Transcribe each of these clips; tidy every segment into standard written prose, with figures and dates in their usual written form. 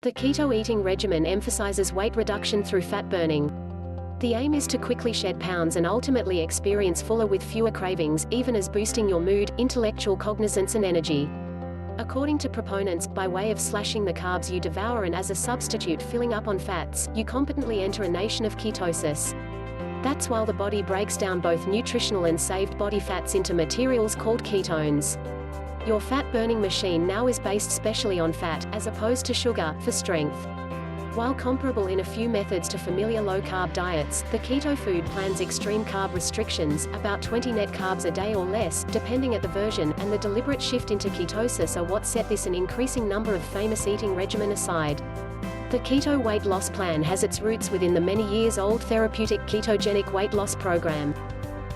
The keto eating regimen emphasizes weight reduction through fat burning. The aim is to quickly shed pounds and ultimately experience fuller with fewer cravings, even as boosting your mood, intellectual cognizance and energy. According to proponents, by way of slashing the carbs you devour and as a substitute filling up on fats, you competently enter a nation of ketosis. That's while the body breaks down both nutritional and saved body fats into materials called ketones. Your fat-burning machine now is based specially on fat, as opposed to sugar, for strength. While comparable in a few methods to familiar low-carb diets, the keto food plan's extreme carb restrictions, about 20 net carbs a day or less, depending at the version, and the deliberate shift into ketosis are what set this an increasing number of famous eating regimen aside. The keto weight loss plan has its roots within the many years-old therapeutic ketogenic weight loss program.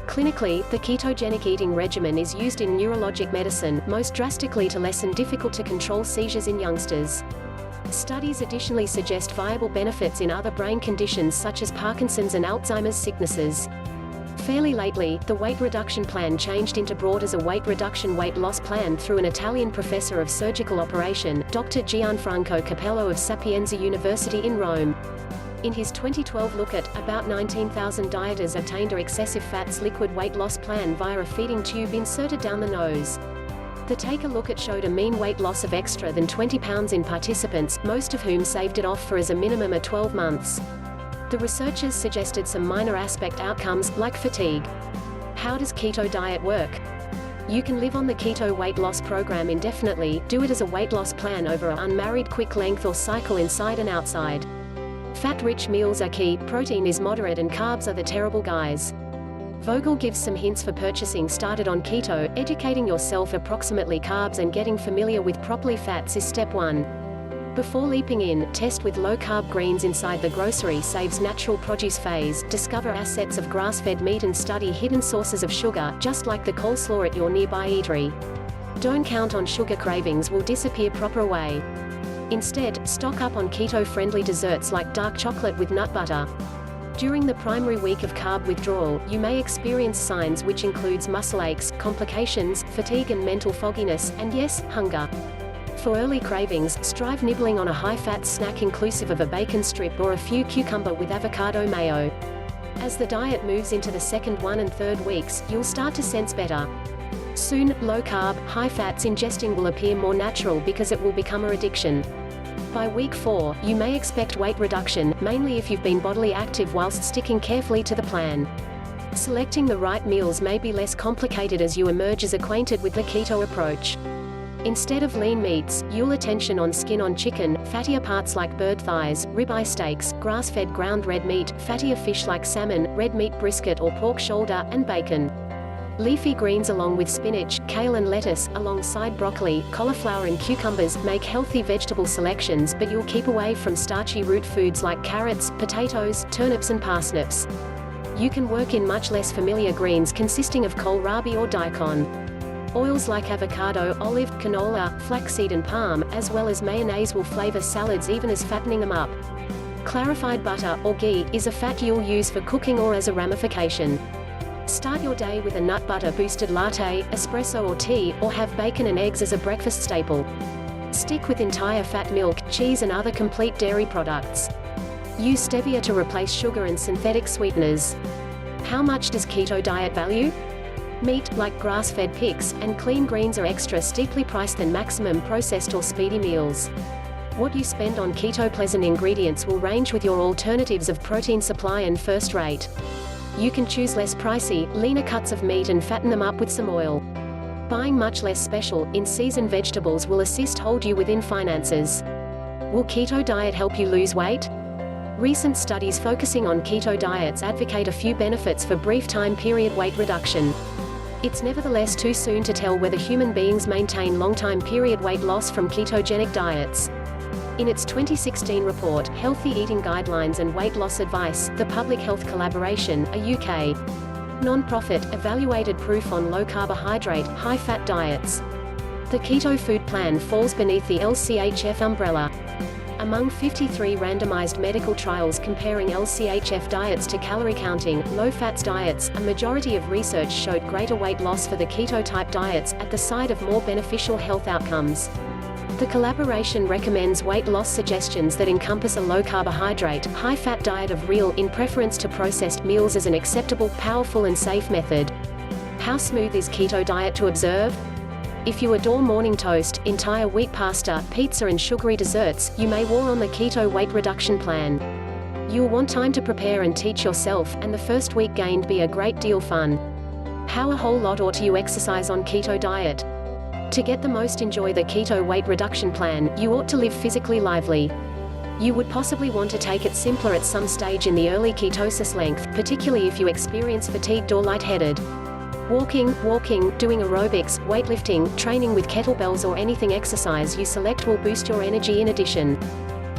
Clinically, the ketogenic eating regimen is used in neurologic medicine, most drastically to lessen difficult-to-control seizures in youngsters. Studies additionally suggest viable benefits in other brain conditions such as Parkinson's and Alzheimer's sicknesses. Fairly lately, the weight reduction plan changed into broad as a weight reduction weight loss plan through an Italian professor of surgical operation, Dr. Gianfranco Capello of Sapienza University in Rome. In his 2012 look at about 19,000 dieters obtained a excessive fats liquid weight loss plan via a feeding tube inserted down the nose. The take a look at showed a mean weight loss of extra than 20 pounds in participants, most of whom saved it off for as a minimum of 12 months. The researchers suggested some minor aspect outcomes, like fatigue. How does keto diet work? You can live on the keto weight loss program indefinitely, do it as a weight loss plan over an unmarried quick length or cycle inside and outside. Fat-rich meals are key, protein is moderate and carbs are the terrible guys. Vogel gives some hints for purchasing started on keto. Educating yourself approximately carbs and getting familiar with properly fats is step 1. Before leaping in, test with low-carb greens inside the grocery saves natural produce phase, discover assets of grass-fed meat and study hidden sources of sugar, just like the coleslaw at your nearby eatery. Don't count on sugar cravings will disappear proper way. Instead, stock up on keto-friendly desserts like dark chocolate with nut butter. During the primary week of carb withdrawal, you may experience signs which includes muscle aches, complications, fatigue and mental fogginess, and yes, hunger. For early cravings, strive nibbling on a high-fat snack inclusive of a bacon strip or a few cucumber with avocado mayo. As the diet moves into the second 1 and 3rd weeks, you'll start to sense better. Soon, low-carb, high-fats ingesting will appear more natural because it will become an addiction. By week 4, you may expect weight reduction, mainly if you've been bodily active whilst sticking carefully to the plan. Selecting the right meals may be less complicated as you emerge as acquainted with the keto approach. Instead of lean meats, you'll attention on skin on chicken, fattier parts like bird thighs, ribeye steaks, grass-fed ground red meat, fattier fish like salmon, red meat brisket or pork shoulder, and bacon. Leafy greens along with spinach, kale and lettuce, alongside broccoli, cauliflower and cucumbers, make healthy vegetable selections, but you'll keep away from starchy root foods like carrots, potatoes, turnips and parsnips. You can work in much less familiar greens consisting of kohlrabi or daikon. Oils like avocado, olive, canola, flaxseed and palm, as well as mayonnaise will flavor salads even as fattening them up. Clarified butter, or ghee, is a fat you'll use for cooking or as a ramification. Start your day with a nut butter boosted latte, espresso or tea, or have bacon and eggs as a breakfast staple. Stick with entire fat milk, cheese and other complete dairy products. Use stevia to replace sugar and synthetic sweeteners. How much does keto diet value? Meat, like grass-fed pigs, and clean greens are extra steeply priced than maximum processed or speedy meals. What you spend on keto-pleasant ingredients will range with your alternatives of protein supply and first rate. You can choose less pricey, leaner cuts of meat and fatten them up with some oil. Buying much less special, in-season vegetables will assist hold you within finances. Will keto diet help you lose weight? Recent studies focusing on keto diets advocate a few benefits for brief time period weight reduction. It's nevertheless too soon to tell whether human beings maintain long-time period weight loss from ketogenic diets. In its 2016 report, Healthy Eating Guidelines and Weight Loss Advice, the Public Health Collaboration, a UK non-profit, evaluated proof on low-carbohydrate, high-fat diets. The keto food plan falls beneath the LCHF umbrella. Among 53 randomized medical trials comparing LCHF diets to calorie counting, low-fats diets, a majority of research showed greater weight loss for the keto-type diets, at the side of more beneficial health outcomes. The collaboration recommends weight loss suggestions that encompass a low-carbohydrate, high-fat diet of real, in preference to processed meals as an acceptable, powerful and safe method. How smooth is keto diet to observe? If you adore morning toast, entire wheat pasta, pizza and sugary desserts, you may war on the keto weight reduction plan. You'll want time to prepare and teach yourself, and the first week gained be a great deal fun. How a whole lot ought you exercise on keto diet? To get the most enjoy the keto weight reduction plan, you ought to live physically lively. You would possibly want to take it simpler at some stage in the early ketosis length, particularly if you experience fatigued or lightheaded. Walking, doing aerobics, weightlifting, training with kettlebells or anything exercise you select will boost your energy in addition.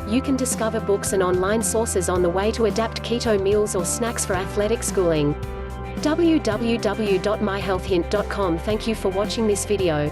You can discover books and online sources on the way to adapt keto meals or snacks for athletic schooling. www.myhealthhint.com. Thank you for watching this video.